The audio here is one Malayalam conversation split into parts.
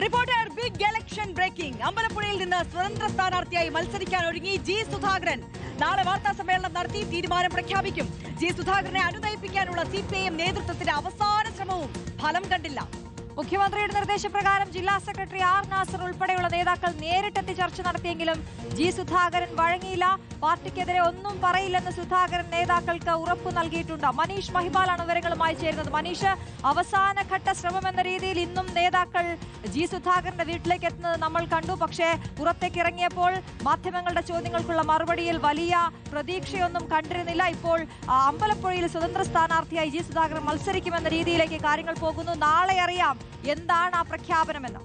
Reporter big election breaking. അമ്പലപ്പുഴയിൽ നിന്ന് സ്വതന്ത്ര സ്ഥാനാർത്ഥിയായി മത്സരിക്കാൻ ഒരുങ്ങി ജി സുധാകരൻ. നാളെ വാർത്താ സമ്മേളനം നടത്തി തീരുമാനം പ്രഖ്യാപിക്കും. ജി സുധാകരനെ അനുനയിപ്പിക്കാനുള്ള സിപിഐഎം നേതൃത്വത്തിന്റെ അവസാന ശ്രമവും ഫലം കണ്ടില്ല. മുഖ്യമന്ത്രിയുടെ നിർദ്ദേശപ്രകാരം ജില്ലാ സെക്രട്ടറി ആർ നാസർ ഉൾപ്പെടെയുള്ള നേതാക്കൾ നേരിട്ടെത്തി ചർച്ച നടത്തിയെങ്കിലും ജി സുധാകരൻ വഴങ്ങിയില്ല. പാർട്ടിക്കെതിരെ ഒന്നും പറയില്ലെന്ന് സുധാകരൻ നേതാക്കൾക്ക് ഉറപ്പു നൽകിയിട്ടുണ്ട്. മനീഷ് മഹിപാലാണ് വിവരങ്ങളുമായി ചേരുന്നത്. മനീഷ്, അവസാനഘട്ട ശ്രമമെന്ന രീതിയിൽ ഇന്നും നേതാക്കൾ ജി സുധാകരന്റെ വീട്ടിലേക്ക് എത്തുന്നത് നമ്മൾ കണ്ടു. പക്ഷേ പുറത്തേക്ക് ഇറങ്ങിയപ്പോൾ മാധ്യമങ്ങളുടെ ചോദ്യങ്ങൾക്കുള്ള മറുപടിയിൽ വലിയ പ്രതീക്ഷയൊന്നും കണ്ടിരുന്നില്ല. ഇപ്പോൾ അമ്പലപ്പുഴയിൽ സ്വതന്ത്ര സ്ഥാനാർത്ഥിയായി ജി സുധാകരൻ മത്സരിക്കുമെന്ന രീതിയിലേക്ക് കാര്യങ്ങൾ പോകുന്നു. നാളെ അറിയാം എന്താണ് ആ പ്രഖ്യാപനമെന്ന്.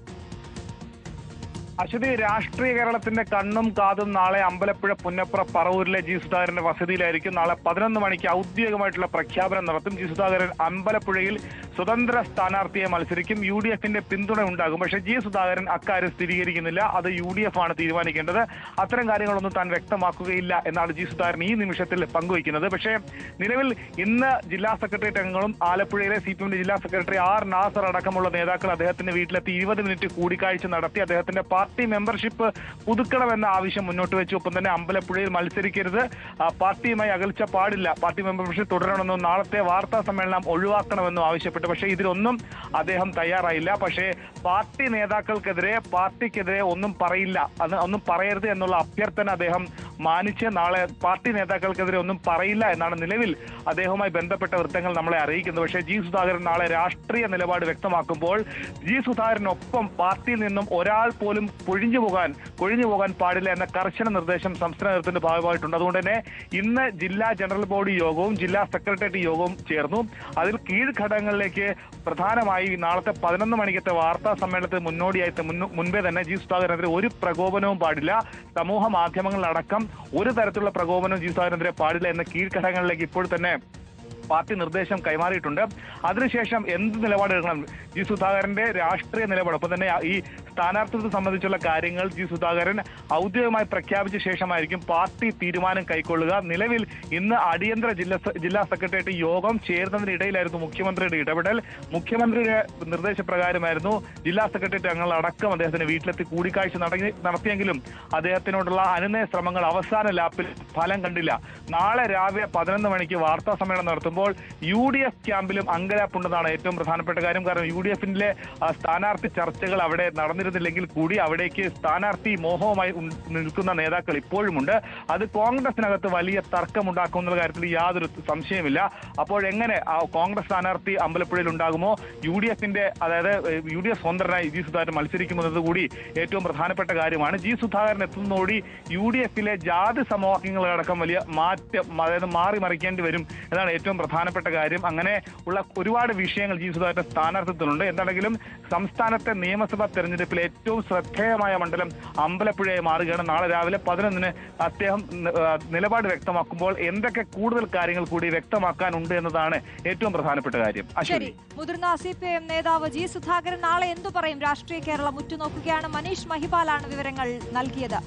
അശ്വതി, രാഷ്ട്രീയ കേരളത്തിന്റെ കണ്ണും കാതും നാളെ അമ്പലപ്പുഴ പുന്നപ്ര പറവൂരിലെ ജി സുധാകരന്റെ വസതിയിലായിരിക്കും. നാളെ 11 മണിക്ക് ഔദ്യോഗികമായിട്ടുള്ള പ്രഖ്യാപനം നടത്തും. ജി സുധാകരൻ അമ്പലപ്പുഴയിൽ സ്വതന്ത്ര സ്ഥാനാർത്ഥിയെ മത്സരിക്കും. UDFന്റെ പിന്തുണ ഉണ്ടാകും. പക്ഷേ ജി സുധാകരൻ അക്കാര്യം സ്ഥിരീകരിക്കുന്നില്ല. അത് UDF ആണ് തീരുമാനിക്കേണ്ടത്. അത്തരം കാര്യങ്ങളൊന്നും താൻ വ്യക്തമാക്കുകയില്ല എന്നാണ് ജി സുധാകരൻ ഈ നിമിഷത്തിൽ പങ്കുവയ്ക്കുന്നത്. പക്ഷേ നിലവിൽ ഇന്ന് ജില്ലാ സെക്രട്ടേറിയറ്റ് അംഗങ്ങളും ആലപ്പുഴയിലെ CPMന്റെ ജില്ലാ സെക്രട്ടറി ആർ നാസർ അടക്കമുള്ള നേതാക്കൾ അദ്ദേഹത്തിന്റെ വീട്ടിലെത്തി 20 മിനിറ്റ് കൂടിക്കാഴ്ച നടത്തി. അദ്ദേഹത്തിന്റെ പാർട്ടി മെമ്പർഷിപ്പ് പുതുക്കണമെന്ന ആവശ്യം മുന്നോട്ട് വെച്ചു. ഒപ്പം തന്നെ അമ്പലപ്പുഴയിൽ മത്സരിക്കരുത്, പാർട്ടിയുമായി അകൽച്ച പാടില്ല, പാർട്ടി മെമ്പർഷിപ്പ് തുടരണമെന്നും നാളത്തെ വാർത്താ സമ്മേളനം ഒഴിവാക്കണമെന്നും ആവശ്യപ്പെട്ടു. പക്ഷേ ഇതിലൊന്നും അദ്ദേഹം തയ്യാറായില്ല. പക്ഷേ പാർട്ടി നേതാക്കൾക്കെതിരെ, പാർട്ടിക്കെതിരെ ഒന്നും പറയില്ല, ഒന്നും പറയരുത് എന്നുള്ള അഭ്യർത്ഥന അദ്ദേഹം മാനിച്ച് നാളെ പാർട്ടി നേതാക്കൾക്കെതിരെ ഒന്നും പറയില്ല എന്നാണ് നിലവിൽ അദ്ദേഹവുമായി ബന്ധപ്പെട്ട വൃത്തങ്ങൾ നമ്മളെ അറിയിക്കുന്നത്. പക്ഷേ ജി സുധാകരൻ നാളെ രാഷ്ട്രീയ നിലപാട് വ്യക്തമാക്കുമ്പോൾ ജി സുധാകരനൊപ്പം പാർട്ടിയിൽ നിന്നും ഒരാൾ പോലും കൊഴിഞ്ഞു പോകാൻ പാടില്ല എന്ന കർശന നിർദ്ദേശം സംസ്ഥാന നേതൃത്വത്തിന്റെ ഭാഗമായിട്ടുണ്ട്. അതുകൊണ്ട് തന്നെ ഇന്ന് ജില്ലാ ജനറൽ ബോഡി യോഗവും ജില്ലാ സെക്രട്ടേറിയറ്റ് യോഗവും ചേർന്നു. അതിൽ കീഴ്ഘടകങ്ങളിലേക്ക് പ്രധാനമായി നാളത്തെ 11 മണിക്കത്തെ വാർത്താ സമ്മേളനത്തിന് മുൻപേ തന്നെ ജി സുധാകരനെതിരെ ഒരു പ്രകോപനവും പാടില്ല, സമൂഹ മാധ്യമങ്ങളിലടക്കം ഒരു തരത്തിലുള്ള പ്രകോപനവും ജി സുധാകരനെതിരെ പാടില്ല എന്ന കീഴ്ഘടകങ്ങളിലേക്ക് ഇപ്പോൾ തന്നെ പാർട്ടി നിർദ്ദേശം കൈമാറിയിട്ടുണ്ട്. അതിനുശേഷം എന്ത് നിലപാടെടുക്കണം, ജി സുധാകരന്റെ രാഷ്ട്രീയ നിലപാട്, ഒപ്പം തന്നെ ഈ സ്ഥാനാർത്ഥിത്വം സംബന്ധിച്ചുള്ള കാര്യങ്ങൾ ജി സുധാകരൻ ഔദ്യോഗികമായി പ്രഖ്യാപിച്ച ശേഷമായിരിക്കും പാർട്ടി തീരുമാനം കൈക്കൊള്ളുക. നിലവിൽ ഇന്ന് അടിയന്തര ജില്ലാ സെക്രട്ടേറിയറ്റ് യോഗം ചേരുന്നതിനിടയിലായിരുന്നു മുഖ്യമന്ത്രിയുടെ ഇടപെടൽ. മുഖ്യമന്ത്രിയുടെ നിർദ്ദേശപ്രകാരമായിരുന്നു ജില്ലാ സെക്രട്ടേറിയറ്റ് അംഗങ്ങൾ അടക്കം അദ്ദേഹത്തിന് വീട്ടിലെത്തി കൂടിക്കാഴ്ച നടത്തിയെങ്കിലും അദ്ദേഹത്തിനോടുള്ള അനുനയ ശ്രമങ്ങൾ അവസാന ലാപ്പിൽ ഫലം കണ്ടില്ല. നാളെ രാവിലെ 11 മണിക്ക് വാർത്താ സമ്മേളനം നടത്തുമ്പോൾ UDF ക്യാമ്പിലും അങ്കലാപ്പുണ്ടെന്നാണ് ഏറ്റവും പ്രധാനപ്പെട്ട കാര്യം. കാരണം UDFന്റെ സ്ഥാനാർത്ഥി ചർച്ചകൾ അവിടെ നടന്നിരുന്നില്ലെങ്കിൽ കൂടി അവിടേക്ക് സ്ഥാനാർത്ഥി മോഹവുമായി നിൽക്കുന്ന നേതാക്കൾ ഇപ്പോഴുമുണ്ട്. അത് കോൺഗ്രസിനകത്ത് വലിയ തർക്കമുണ്ടാക്കുന്ന കാര്യത്തിൽ യാതൊരു സംശയമില്ല. അപ്പോൾ എങ്ങനെ കോൺഗ്രസ് സ്ഥാനാർത്ഥി അമ്പലപ്പുഴയിൽ ഉണ്ടാകുമോ, UDFന്റെ അതായത് UDF സ്വതന്ത്രനായി ജി സുധാകരൻ മത്സരിക്കുമെന്നത് കൂടി ഏറ്റവും പ്രധാനപ്പെട്ട കാര്യമാണ്. ജി സുധാകരൻ എത്തുന്നതോടെ UDFലെ ജാതി സമവാക്യങ്ങളടക്കം വലിയ മാറ്റം, അതായത് മാറി മറിക്കേണ്ടി വരും എന്നാണ് ഏറ്റവും പ്രധാനപ്പെട്ട കാര്യം. അങ്ങനെ ഉള്ള ഒരുപാട് വിഷയങ്ങൾ ജി സുധാകരന്റെ സ്ഥാനാർത്ഥിത്വത്തിലുണ്ട്. എന്താണെങ്കിലും സംസ്ഥാനത്തെ നിയമസഭാ തെരഞ്ഞെടുപ്പിലെ ഏറ്റവും ശ്രദ്ധേയമായ മണ്ഡലം അമ്പലപ്പുഴയായി മാറുകയാണ്. നാളെ രാവിലെ 11 അദ്ദേഹം നിലപാട് വ്യക്തമാക്കുമ്പോൾ എന്തൊക്കെ കൂടുതൽ കാര്യങ്ങൾ കൂടി വ്യക്തമാക്കാനുണ്ട് എന്നതാണ് ഏറ്റവും പ്രധാനപ്പെട്ട കാര്യം. ശരി, മുതിർന്ന CPIM നേതാവ് ജി സുധാകരൻ നാളെ എന്തു പറയും? രാഷ്ട്രീയ കേരളം ഉറ്റുനോക്കുകയാണ്. മനീഷ് മഹിപാലാണ് വിവരങ്ങൾ നൽകിയത്.